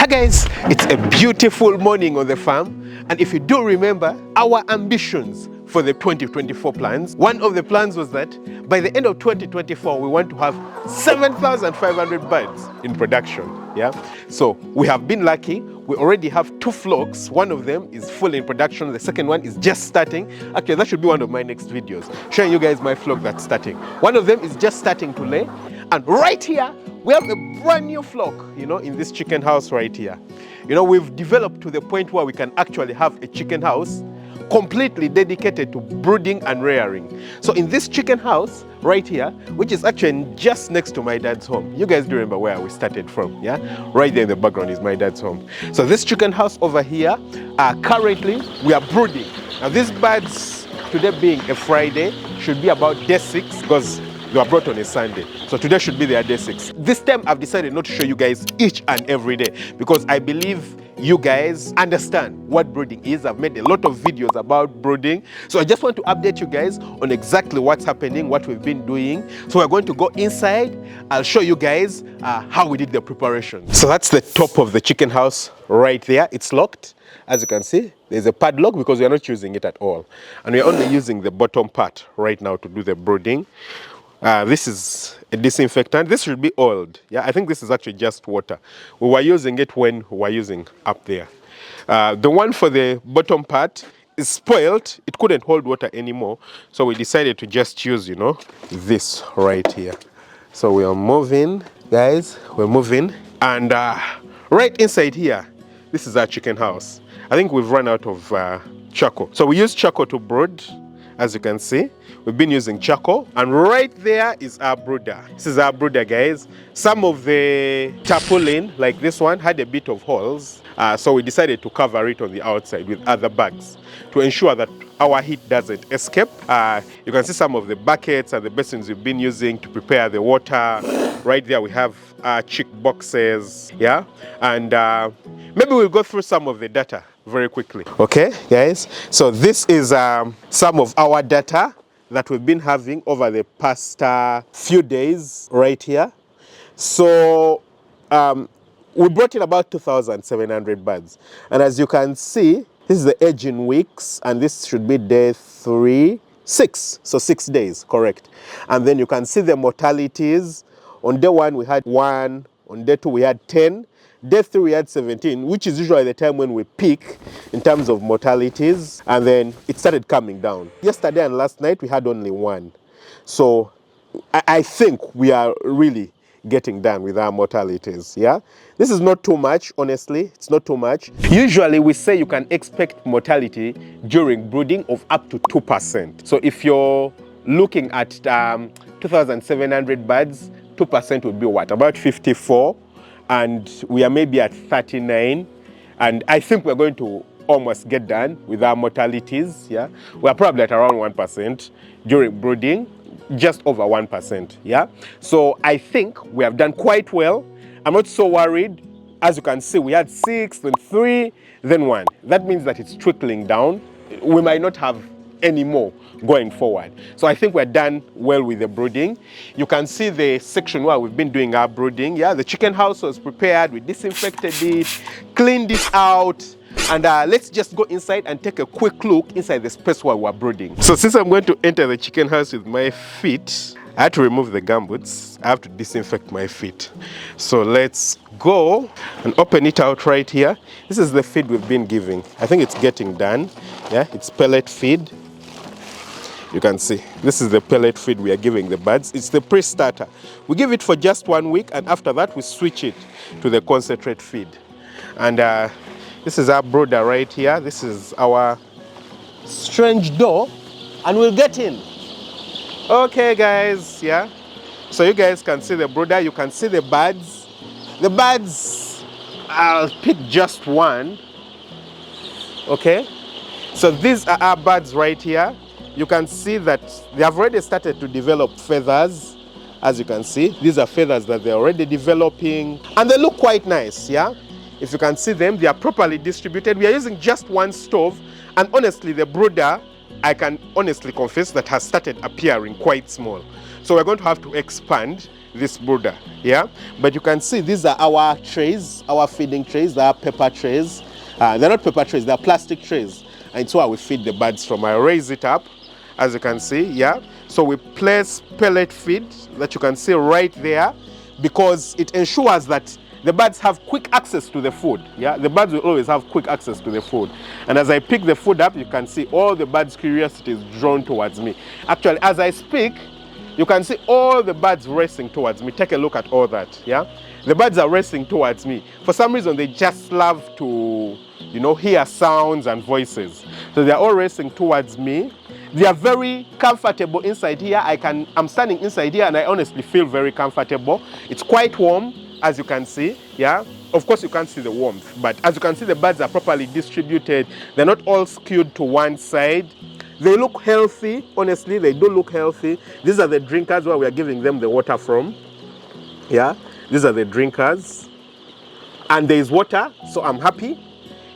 Guys, it's a beautiful morning on the farm, and if you do remember our ambitions for the 2024 plans, one of the plans was that by the end of 2024 we want to have 7,500 birds in production. So we have been lucky. We already have 2 flocks. One of them is full in production, the second one is just starting. Actually, that should be one of my next videos, showing you guys my flock that's starting. One of them is just starting to lay, and right here we have a brand new flock, in this chicken house right here. We've developed to the point where we can actually have a chicken house completely dedicated to brooding and rearing. So in this chicken house right here, which is actually just next to my dad's home, you guys do remember where we started from, yeah? Right there in the background is my dad's home. So this chicken house over here, currently we are brooding. Now these birds, today being a Friday, should be about day 6 because they were brought on a Sunday. So today should be their day 6. This time I've decided not to show you guys each and every day because I believe you guys understand what brooding is. I've made a lot of videos about brooding. So I just want to update you guys on exactly what's happening, what we've been doing. So we're going to go inside. I'll show you guys how we did the preparation. So that's the top of the chicken house right there. It's locked. As you can see, there's a padlock because we're not using it at all. And we're only using the bottom part right now to do the brooding. This is a disinfectant. This should be oiled. Yeah, I think this is actually just water. We were using it when we were using up there. The one for the bottom part is spoiled. It couldn't hold water anymore. So we decided to just use, this right here. So we are moving, guys. We're moving. And right inside here, this is our chicken house. I think we've run out of charcoal. So we use charcoal to brood. As you can see, we've been using charcoal, and right there is our brooder. This is our brooder, guys. Some of the tarpaulin, like this one, had a bit of holes, so we decided to cover it on the outside with other bags to ensure that our heat doesn't escape. You can see some of the buckets and the basins we've been using to prepare the water. Right there we have chick boxes, yeah? And maybe we'll go through some of the data very quickly. Okay, guys, so this is some of our data that we've been having over the past few days right here. So we brought in about 2,700 birds, and as you can see, this is the aging weeks, and this should be day 6, so 6 days, correct. And then you can see the mortalities. On day 1 we had 1, on day 2 we had 10, day 3 we had 17, which is usually the time when we peak in terms of mortalities, and then it started coming down. Yesterday and last night we had only 1. So I think we are really getting done with our mortalities, yeah? This is not too much, honestly, it's not too much. Usually we say you can expect mortality during brooding of up to 2%. So if you're looking at 2,700 birds, 2% would be what? About 54, and we are maybe at 39, and I think we're going to almost get done with our mortalities, yeah? We're probably at around 1% during brooding, just over 1%, yeah? So I think we have done quite well. I'm not so worried. As you can see, we had 6, then 3, then 1. That means that it's trickling down. We might not have any more going forward. So I think we're done well with the brooding. You can see the section where we've been doing our brooding. Yeah, the chicken house was prepared, we disinfected it, cleaned it out, and let's just go inside and take a quick look inside the space where we're brooding. So since I'm going to enter the chicken house with my feet, I had to remove the gumboots. I have to disinfect my feet. So let's go and open it out right here. This is the feed we've been giving. I think it's getting done. Yeah, it's pellet feed. You can see, this is the pellet feed we are giving the birds. It's the pre-starter. We give it for just 1 week, and after that we switch it to the concentrate feed. And this is our brooder right here. This is our strange door, and we'll get in. Okay, guys, yeah. So you guys can see the brooder. You can see the birds. The birds, I'll pick just one. Okay. So these are our birds right here. You can see that they have already started to develop feathers. As you can see, these are feathers that they're already developing, and they look quite nice, yeah? If you can see them, they are properly distributed. We are using just 1 stove, and honestly, the brooder, I can honestly confess that has started appearing quite small. So we're going to have to expand this brooder, yeah. But you can see these are our trays, our feeding trays. They are paper trays. They're not paper trays, they're plastic trays. And it's where we feed the birds from. I raise it up, as you can see, yeah. So we place pellet feed that you can see right there, because it ensures that the birds have quick access to the food, yeah. The birds will always have quick access to the food. And as I pick the food up, you can see all the birds' curiosity is drawn towards me. Actually, as I speak, you can see all the birds racing towards me. Take a look at all that, yeah. The birds are racing towards me. For some reason, they just love to, you know, hear sounds and voices. So they're all racing towards me. They are very comfortable inside here. I'm standing inside here and I honestly feel very comfortable. It's quite warm, as you can see, yeah. Of course you can't see the warmth, but as you can see, the birds are properly distributed. They're not all skewed to one side. They look healthy, honestly, they do look healthy. These are the drinkers where we are giving them the water from, yeah. These are the drinkers. And there is water, so I'm happy.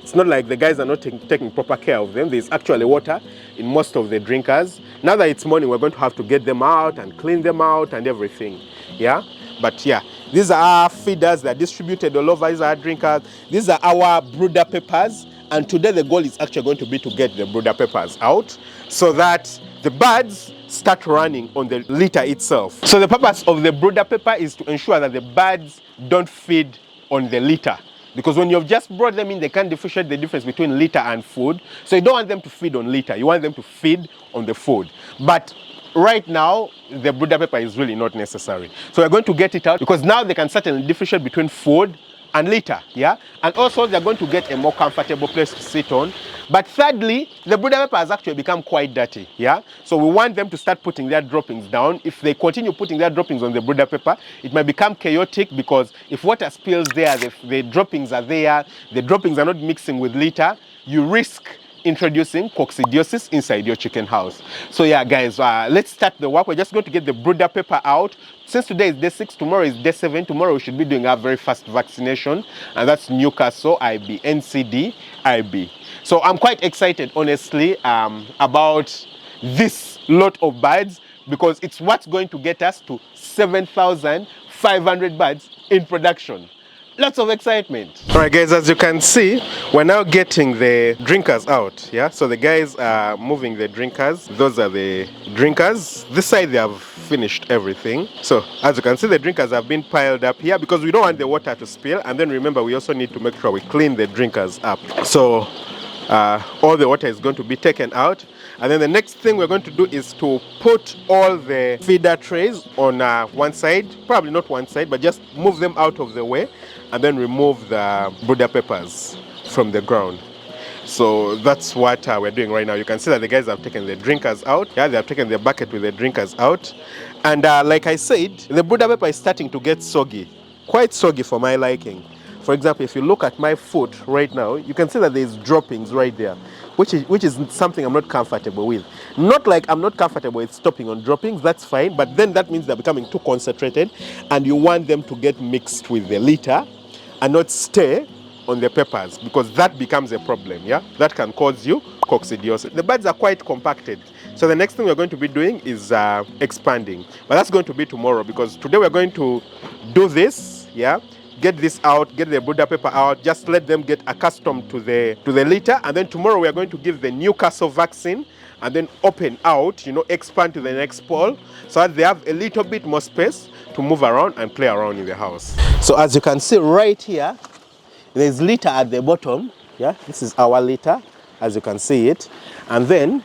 It's not like the guys are not taking proper care of them. There's actually water in most of the drinkers. Now that it's morning, we're going to have to get them out and clean them out and everything, yeah. But yeah, these are our feeders. They're distributed all over. These are our drinkers. These are our brooder peppers. And today the goal is actually going to be to get the brooder peppers out so that the birds start running on the litter itself. So the purpose of the brooder pepper is to ensure that the birds don't feed on the litter. Because when you've just brought them in, they can't differentiate the difference between litter and food. So you don't want them to feed on litter. You want them to feed on the food. But right now, the brooder pepper is really not necessary. So we're going to get it out because now they can certainly differentiate between food and litter, yeah? And also they're going to get a more comfortable place to sit on. But thirdly, the brooder pepper has actually become quite dirty, yeah? So we want them to start putting their droppings down. If they continue putting their droppings on the brooder pepper, it might become chaotic because if water spills there, the droppings are there, the droppings are not mixing with litter, you risk introducing coccidiosis inside your chicken house. So yeah, guys, let's start the work. We're just going to get the brooder pepper out. Since today is day 6, tomorrow is day 7. Tomorrow we should be doing our very first vaccination, and that's Newcastle IB, NCD IB. So I'm quite excited, honestly, about this lot of birds because it's what's going to get us to 7,500 birds in production. Lots of excitement. All right, guys, as you can see, we're now getting the drinkers out, yeah? So the guys are moving the drinkers. Those are the drinkers. This side, they have finished everything. So as you can see, the drinkers have been piled up here because we don't want the water to spill. And then remember, we also need to make sure we clean the drinkers up. So all the water is going to be taken out. And then the next thing we're going to do is to put all the feeder trays on one side, probably not one side, but just move them out of the way and then remove the brooder peppers from the ground. So that's what we're doing right now. You can see that the guys have taken the drinkers out. Yeah, they have taken the bucket with the drinkers out. And like I said, the brooder pepper is starting to get soggy, quite soggy for my liking. For example, if you look at my foot right now, you can see that there's droppings right there, which is something I'm not comfortable with. Not like I'm not comfortable with stopping on droppings, that's fine, but then that means they're becoming too concentrated and you want them to get mixed with the litter and not stay on the peppers because that becomes a problem, yeah? That can cause you coccidiosis. The birds are quite compacted. So the next thing we're going to be doing is expanding. But that's going to be tomorrow because today we're going to do this, yeah? Get this out, get the brooder pepper out, just let them get accustomed to the litter. And then tomorrow we are going to give the Newcastle vaccine and then open out, you know, expand to the next pole so that they have a little bit more space to move around and play around in the house. So as you can see right here, there's litter at the bottom. Yeah, this is our litter, as you can see it. And then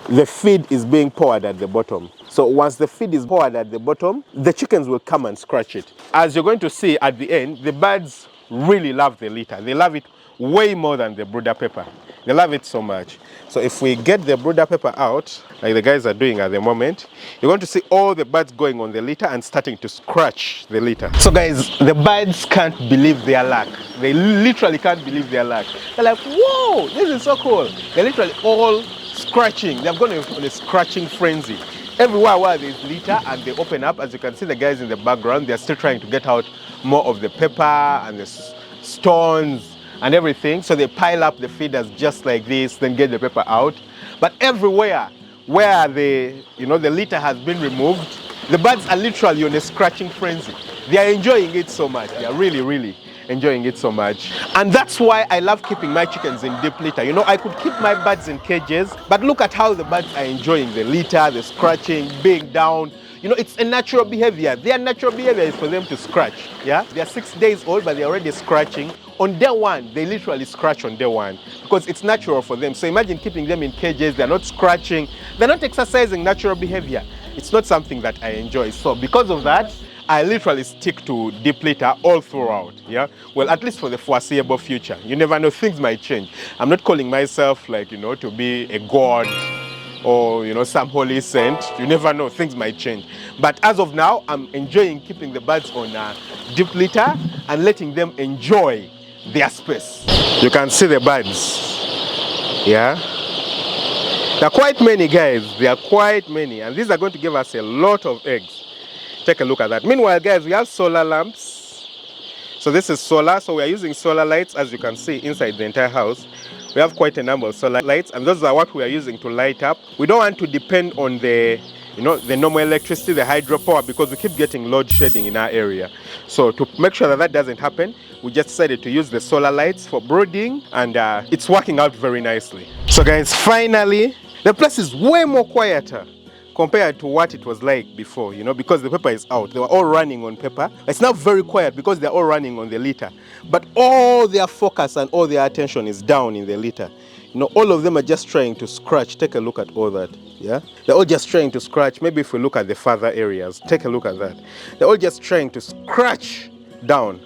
the feed is being poured at the bottom. So once the feed is poured at the bottom, the chickens will come and scratch it. As you're going to see at the end, the birds really love the litter. They love it way more than the brooder pepper. They love it so much. So if we get the brooder pepper out, like the guys are doing at the moment, you're going to see all the birds going on the litter and starting to scratch the litter. So guys, the birds can't believe their luck. They literally can't believe their luck. They're like, whoa, this is so cool. They're literally all scratching. They've gone on a scratching frenzy. Everywhere where there's litter and they open up, as you can see the guys in the background, they're still trying to get out more of the pepper and the stones and everything. So they pile up the feeders just like this, then get the pepper out. But everywhere where the litter has been removed, The birds are literally on a scratching frenzy. They are enjoying it so much. They are really, really enjoying it so much. And that's why I love keeping my chickens in deep litter. You know, I could keep my birds in cages, but look at how the birds are enjoying the litter, the scratching, being down. You know, it's a natural behavior. Their natural behavior is for them to scratch. Yeah, they are 6 days old, but they're already scratching. On day one, they literally scratch on day one because it's natural for them. So imagine keeping them in cages, they're not scratching, they're not exercising natural behavior. It's not something that I enjoy. So because of that, I literally stick to deep litter all throughout. Yeah, well, at least for the foreseeable future. You never know, things might change. I'm not calling myself, like, you know, to be a god or, you know, some holy saint. You never know, things might change. But as of now, I'm enjoying keeping the birds on deep litter and letting them enjoy their space. You can see the birds. Yeah, there are quite many, guys. There are quite many, and these are going to give us a lot of eggs. Take a look at that. Meanwhile, guys, we have solar lamps. So this is solar, so we are using solar lights, as you can see, inside the entire house. We have quite a number of solar lights, and those are what we are using to light up. We don't want to depend on the, you know, the normal electricity, the hydropower, because we keep getting load shedding in our area. So to make sure that that doesn't happen, we just decided to use the solar lights for brooding, and it's working out very nicely. So guys, finally, the place is way more quieter compared to what it was like before, you know, because the pepper is out. They were all running on pepper. It's now very quiet because they're all running on the litter. But all their focus and all their attention is down in the litter. You know, all of them are just trying to scratch. Take a look at all that, yeah? They're all just trying to scratch. Maybe if we look at the further areas, take a look at that. They're all just trying to scratch down.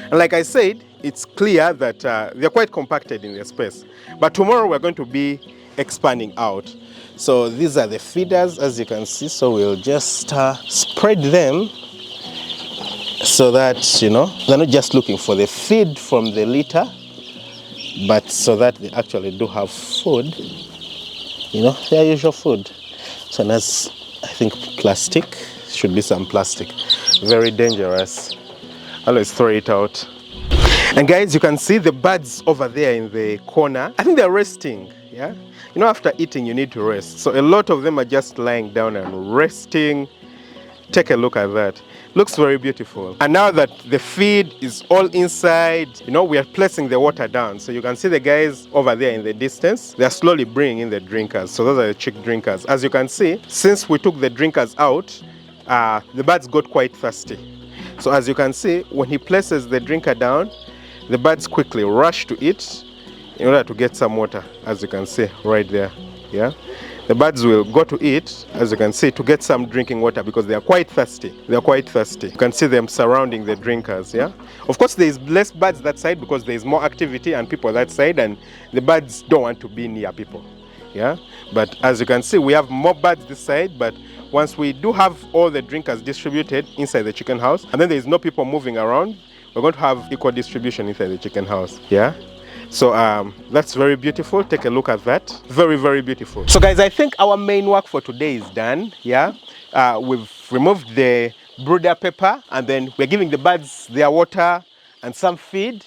And like I said, it's clear that they're quite compacted in their space. But tomorrow we're going to be expanding out. So these are the feeders, as you can see. So we'll just spread them so that, you know, they're not just looking for the feed from the litter, but so that they actually do have food, you know, their usual food. So that's, I think, plastic. Should be some plastic. Very dangerous. Always throw it out. And guys, you can see the birds over there in the corner. I think they're resting, yeah? You know, after eating, you need to rest. So a lot of them are just lying down and resting. Take a look at that. Looks very beautiful. And now that the feed is all inside, you know, we are placing the water down. So you can see the guys over there in the distance. They're slowly bringing in the drinkers. So those are the chick drinkers. As you can see, since we took the drinkers out, the birds got quite thirsty. So as you can see, when he places the drinker down, the birds quickly rush to it in order to get some water, as you can see right there. Yeah, the birds will go to it, as you can see, to get some drinking water because they are quite thirsty. They are quite thirsty. You can see them surrounding the drinkers. Yeah, of course there is less birds that side because there is more activity and people that side, and the birds don't want to be near people. Yeah, but as you can see, we have more birds this side. But once we do have all the drinkers distributed inside the chicken house, and then there is no people moving around, we're going to have equal distribution inside the chicken house. Yeah. So that's very beautiful. Take a look at that. Very, very beautiful. So guys, I think our main work for today is done. Yeah, we've removed the brooder pepper, and then we're giving the birds their water and some feed,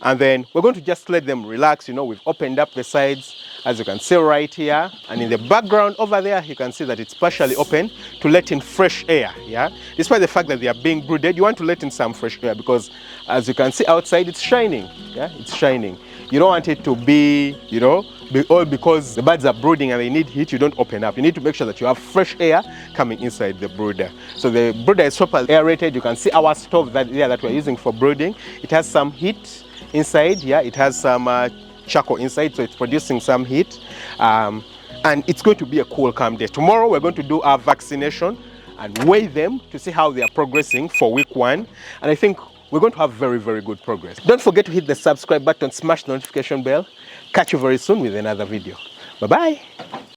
and then we're going to just let them relax. You know, we've opened up the sides, as you can see right here, and in the background over there you can see that it's partially open to let in fresh air. Yeah, despite the fact that they are being brooded, you want to let in some fresh air because, as you can see outside, it's shining. Yeah, it's shining. You don't want it to be, you know, all because the birds are brooding and they need heat. You don't open up. You need to make sure that you have fresh air coming inside the brooder. So the brooder is properly aerated. You can see our stove that we're using for brooding. It has some heat inside. Yeah, it has some charcoal inside, so it's producing some heat. And it's going to be a cool, calm day. Tomorrow we're going to do our vaccination and weigh them to see how they are progressing for week 1. And I think we're going to have very, very good progress. Don't forget to hit the subscribe button, smash the notification bell. Catch you very soon with another video. Bye-bye.